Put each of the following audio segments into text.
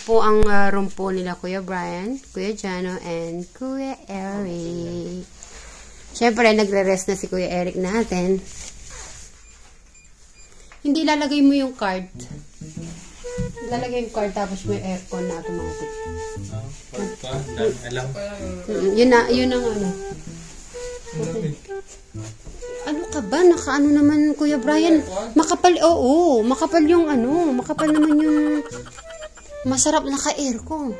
po ang room po nila Kuya Brian, Kuya Jano, and Kuya Eric. Siyempre, nagre-rest na si Kuya Eric natin. Hindi lalagay mo yung card. Lalagay yung card tapos may aircon na automatic. Alam. Yun ang ano. Ano ka ba? Nakaano naman, Kuya Brian? Makapal, oo. Makapal yung ano. Makapal naman yung masarap naka-aircon.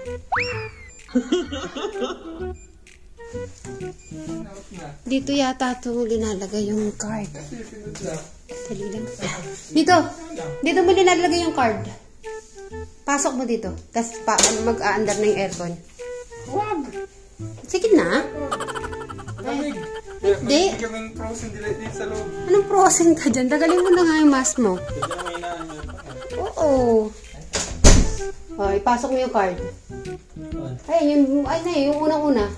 Dito yata ito linalagay yung card. Dali lang. Dito mo linalagay yung card. Pasok mo dito. Tapos mag-aandar na yung aircon. Wag! Sige na. Lamig. Hindi. Hindi kami frozen dito sa loob. Anong frozen ka dyan? Tagalin mo na nga yung mask mo. Oo. Oh, ipasok mo yung card. Ay, yung unang-una.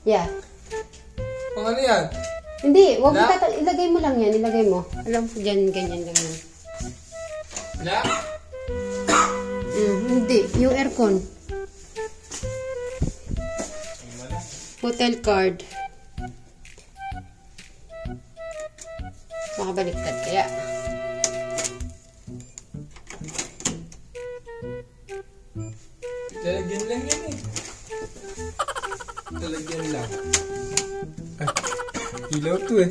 Yeah. Pang ano yan? Hindi, wag mo ilagay mo lang yan. Ilagay mo. Alam ko dyan, ganyan. Yeah? Hindi, yung aircon. Hotel card. Makabaliktad kaya. Lalagyan lang yan eh. Lalagyan lang. Ay, ilaw to eh.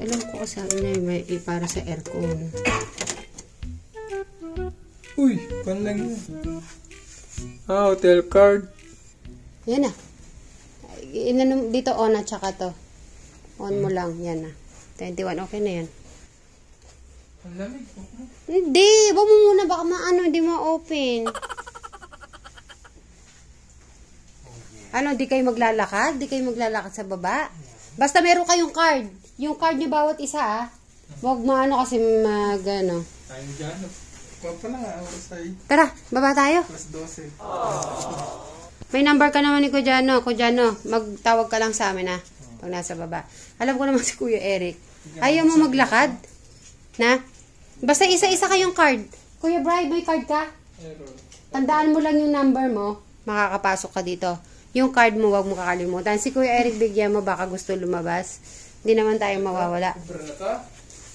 Alam ko kasi na may para sa aircon. Uy, pan lang yan. Hotel card. Yan na. Dito on at saka to. On mo lang. Yan na. 21. Okay na yan. Ang lamig. Hindi. Wag mo muna. Baka hindi ma-open. Ano, di kayo maglalakad? Di kayo maglalakad sa baba? Basta meron kayong card. Yung card nyo bawat isa, Wag kasi ano. Tayo dyan. Huwag pa lang Tara, baba tayo. Plus 12. May number ka naman ni Kujano. Kujano, magtawag ka lang sa amin pag nasa baba. Alam ko naman si Kuya Eric. Ayaw mo maglakad? Na? Basta isa-isa kayong card. Kuya Brian, may card ka? Tandaan mo lang yung number mo. Makakapasok ka dito. Yung card mo, wag mo kakalimutan. Si Kuya Eric, bigyan mo, baka gusto lumabas. Hindi naman tayo mawawala.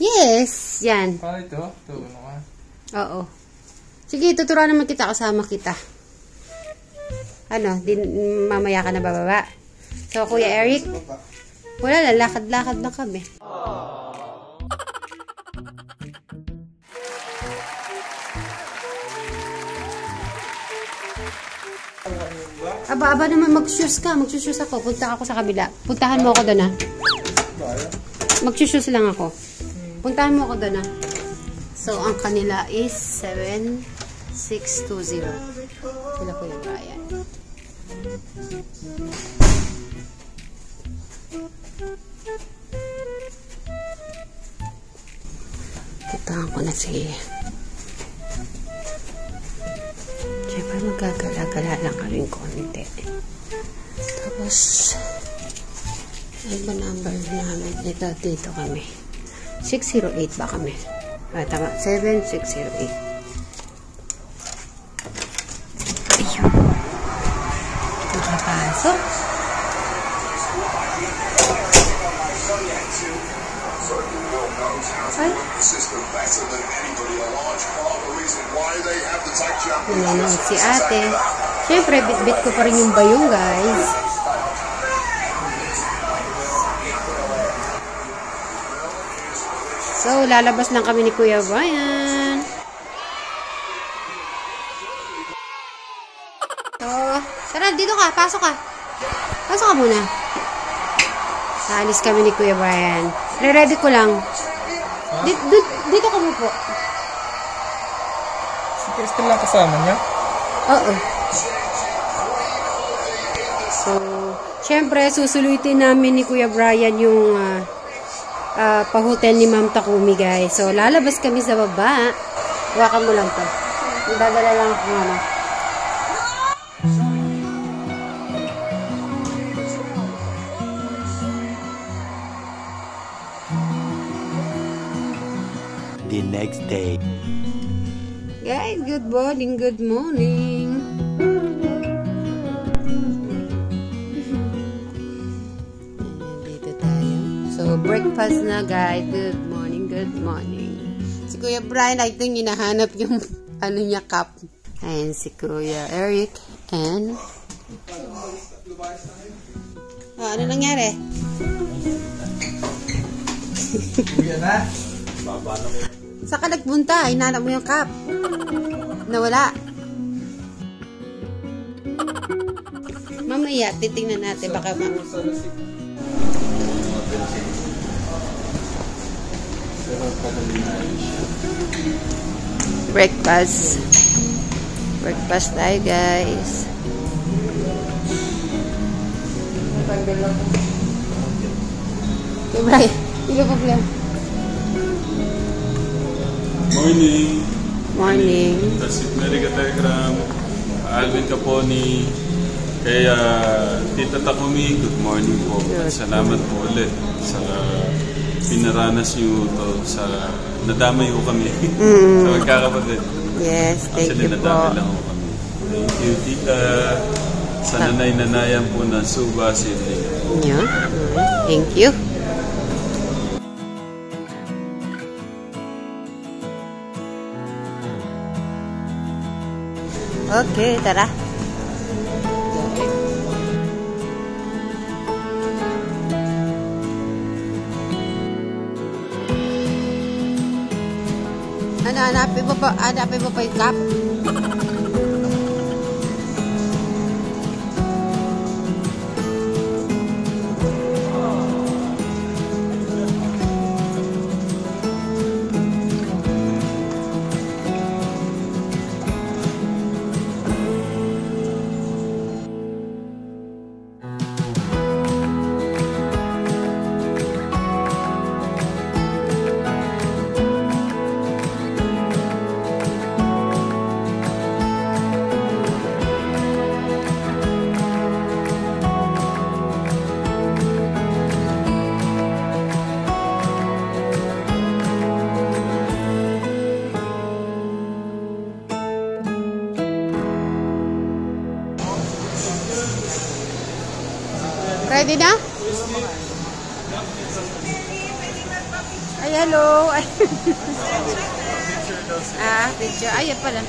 Yes! Yan. Paano ito? Ito, ano ka? Oo. Sige, tuturuan naman kita. Kasama kita. Mamaya ka na bababa. So, Kuya Eric, wala lang. Lakad-lakad lang kami. Aba naman, mag-shoes ka. Mag-shoes ako. Punta ako sa kabila. Puntahan mo ako doon, Mag-shoes lang ako. Puntahan mo ako doon, So, ang kanila is 7620. Sila Kuya Brian. Puntahan ko na si... Siyempre, magagala-gala lang kaming konti. Tapos, ano ba number namin? Dito kami. 608 ba kami? Tama. 7608. Ayun. Nakapasok. Ay. Nanonood si ate. Siyempre, bit-bit ko pa rin yung bayong, guys. So, lalabas lang kami ni Kuya Brian. So, tara, dito ka. Pasok ka. Pasok ka muna. Naalis kami ni Kuya Brian. Re-ready ko lang. Dito kami po. Si Crystal lang kasama niya? Oo. So, syempre, susulutin namin ni Kuya Brian yung pa-hotel ni Ma'am Takumi, guys. So, lalabas kami sa baba. Hawakan mo lang to. Dadala lang ako nga. the next day. Guys, good morning, good morning. Dito tayo. So, breakfast na guys. Good morning, good morning. Si Kuya Brian, I think hinahanap yung ano niya, cup. Ayan si Kuya Eric. And ano nangyari? Saan ka nagpunta? Hinanap mo yung cup. Nawala. Mamaya, titingnan natin. Baka breakfast. Breakfast tayo, guys. Okay, Brian. Hindi pa problema. Morning. Morning. Tasit Mary Telegram. Alvin Caponi. Kaya Tita Takumi, good morning po. At salamat po ulit sa pinaranas niyo to sa nadamay ko kami sa magkakapatid. Yes, thank Actually, you nadamay po. lang ko kami. Thank you, Tita. Sa nanay-nanayan po ng Suba City. Yeah. Thank you. Okay, tara. Ano, hanapin mo pa yung cup? Ready na? Ay, hello. Picture. Ay, yan pala.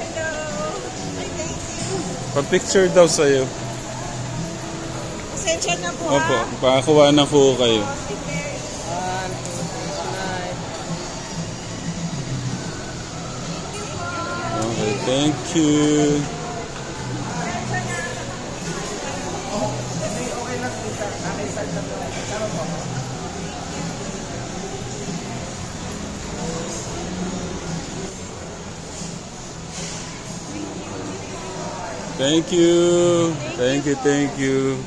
Pa-picture daw sa'yo. Pasensya na po, Opo, pakakuha na po kayo. Okay, thank you. Thank you. Thank you, thank you.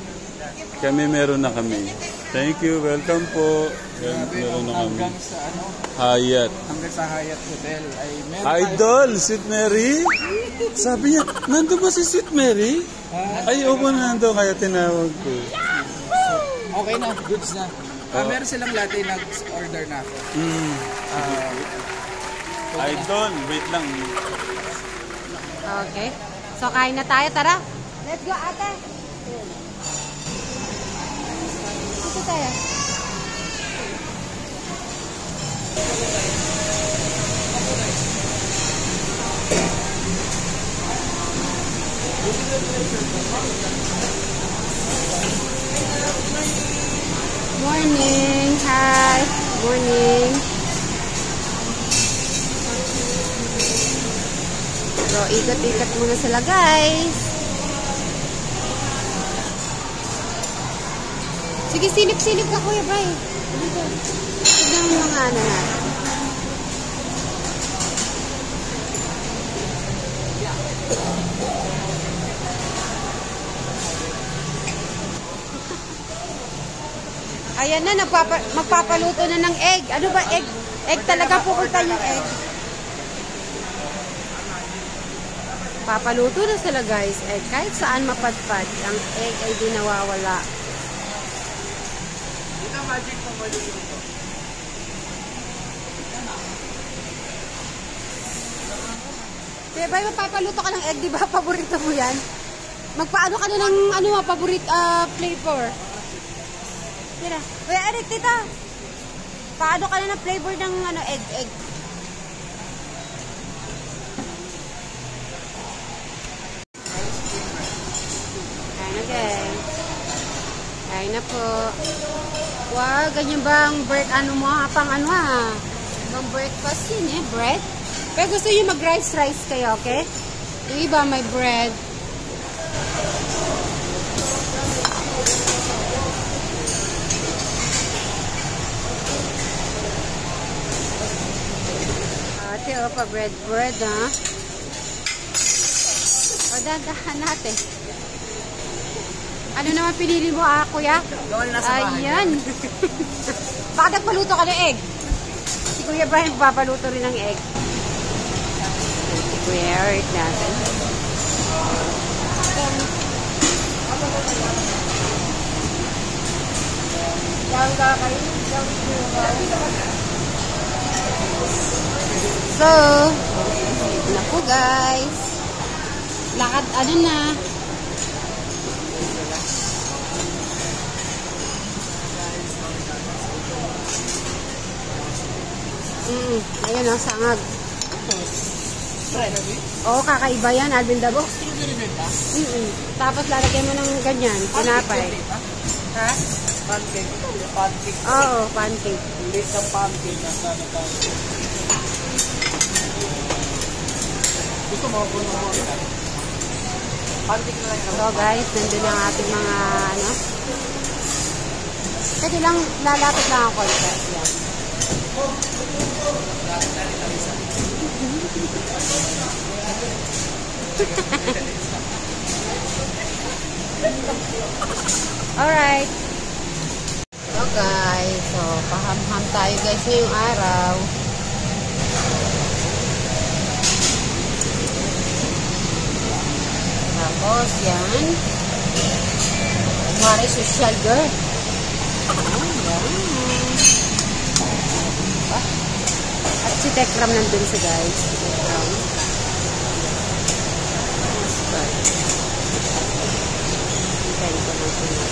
Kami meron na kami. Thank you, welcome po. Meron na kami. Hanggang sa ano? Hyatt. Hanggang sa Hyatt Hotel ay meron Idol, Sweet Mary? Sabi niya, nandun ba si Sweet Mary? Ay, opo, nandun, kaya tinawag ko. Okay na, goods na. Meron silang latte, nag-order na ako. Idol, wait lang. Okay. So, kain na tayo. Tara. Let's go, ate. Dito tayo. Morning. Hi. Morning. So, ikot-ikot muna sila, guys. Sige, silip-silip ka, Kuya Bray. Tignan mo mga ano natin. Ayan na, magpapaluto na ng egg. Ano ba egg? Egg talaga, pupunta yung egg. Papaluto na sila, guys. Egg. Kahit saan mapadpad, ang egg ay di nawawala. Dito magic mo maluluto. Diba, mapapaluto ka ng egg, di ba? Paborito mo yan. Magpaano ka na ng, paborito, flavor. Tira. Kuya Eric, tita. Paano ka na ng flavor ng, egg. Kain na, guys. Kain na po. Wow, ganyan ba ang pang breakfast yun bread. Pero gusto nyo mag-rice kayo, okay? Yung iba may bread. Ate, pa-bread, ha? O, dandahan natin. Ano naman pinili mo, kuya? Doon na sa bahay. Ayan. Baka nagpaluto ka ng egg. Si Kuya Brian papaluto rin ng egg. Si Kuya Eric natin. So, ito na po guys. Lakad, na. Ayan ang sangag. Oo, kakaiba yan, Alvin Dabo. Tapos lalagyan mo ng ganyan, tinapay. Ha? Pancake. Oo, pancake. Ulit ng pancake. Nasaan tayo? Gusto mo po ng mga pancake na lang. So guys, nandun ang ating mga Pwede lang, lalapit lang ang konti. Yan. Alright. So guys, paham-ham tayo guys ngayong araw. Tapos yan. Kumari social girl. At si Tekram nandun siya guys. Si Tekram. Mustard. Hintayin ko lang siya.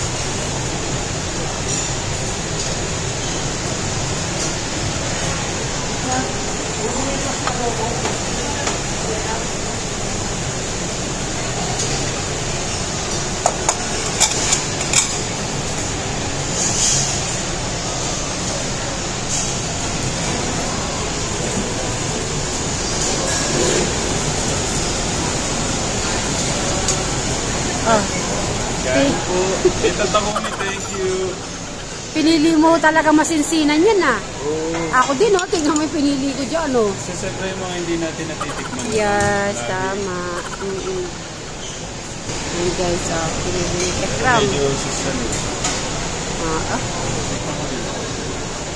Yan po. Tita Takumi, thank you. Pinili mo talaga masinsinan yan Oo. Ako din tingnan mo yung pinili ko dyan Siyempre yung mga hindi natin natitikman. Yes, tama. Yan guys, pinili ni Tekram. Medyo susano.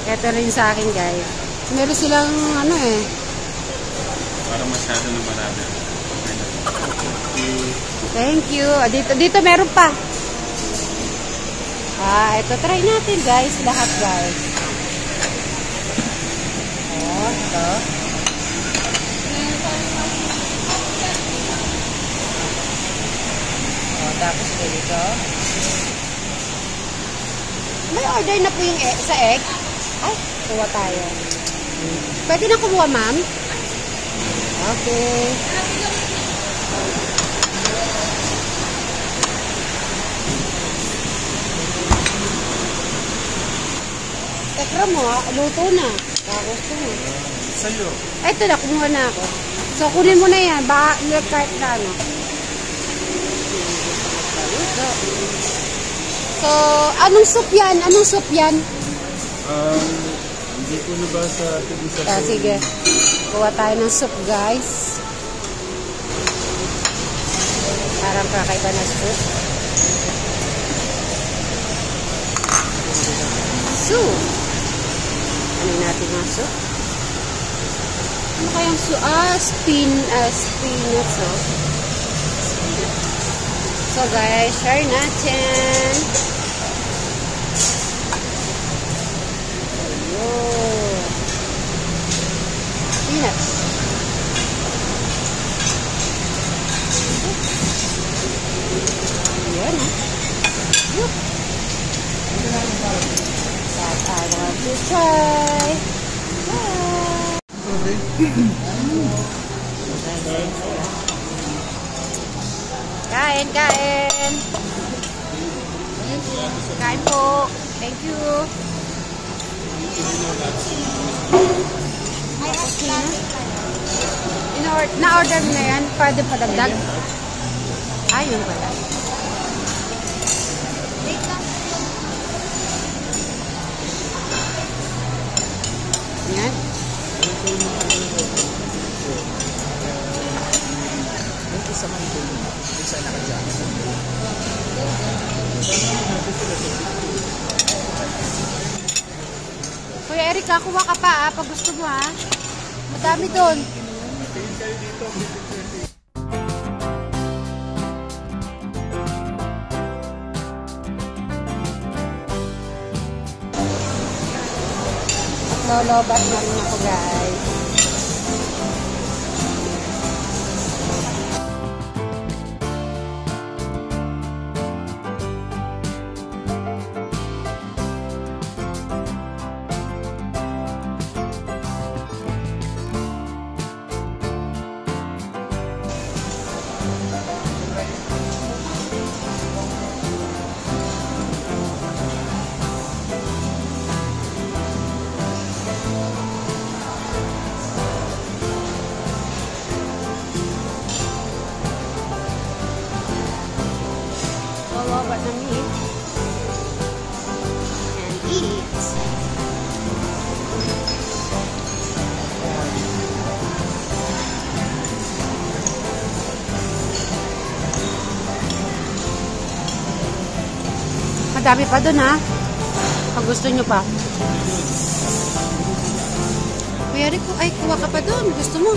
Ito rin sa akin guys. Meron silang Parang masyado na marami. Okay na. Thank you. Dito meron pa. Ito try natin guys. Lahat guys. Ito. Tapos dito. May order na po yung sa egg. Ay, kuha tayo. Pwede na kumuha, ma'am? Okay. Tekra mo, luto na. Gusto mo. Sa'yo. Ito na, kumuha na ako. So, kunin mo na yan. Baka kahit na So, anong soup yan? Hindi ko nabasa atin sa Sige. Kuha tayo ng soup, guys. Parang kakaiba na soup. Soup. Ano natin ang soup? Ano kayang soup? Spinach. So, guys, share natin. Peanuts. try. Kain, kain. Kain po. Thank you. Na-order mo na yan? Pwede padagdag? Ayun pala. Yan. Isa man din. Isa nakadyan. Kuya Eric, kuha ka pa pag gusto mo ha. Madami doon. At lolobat na rin ako guys. Lolobat na meat. And eat. Madami pa doon ha. Pag gusto nyo pa. Kuya Rico, ay kuha ka pa doon. Gusto mo?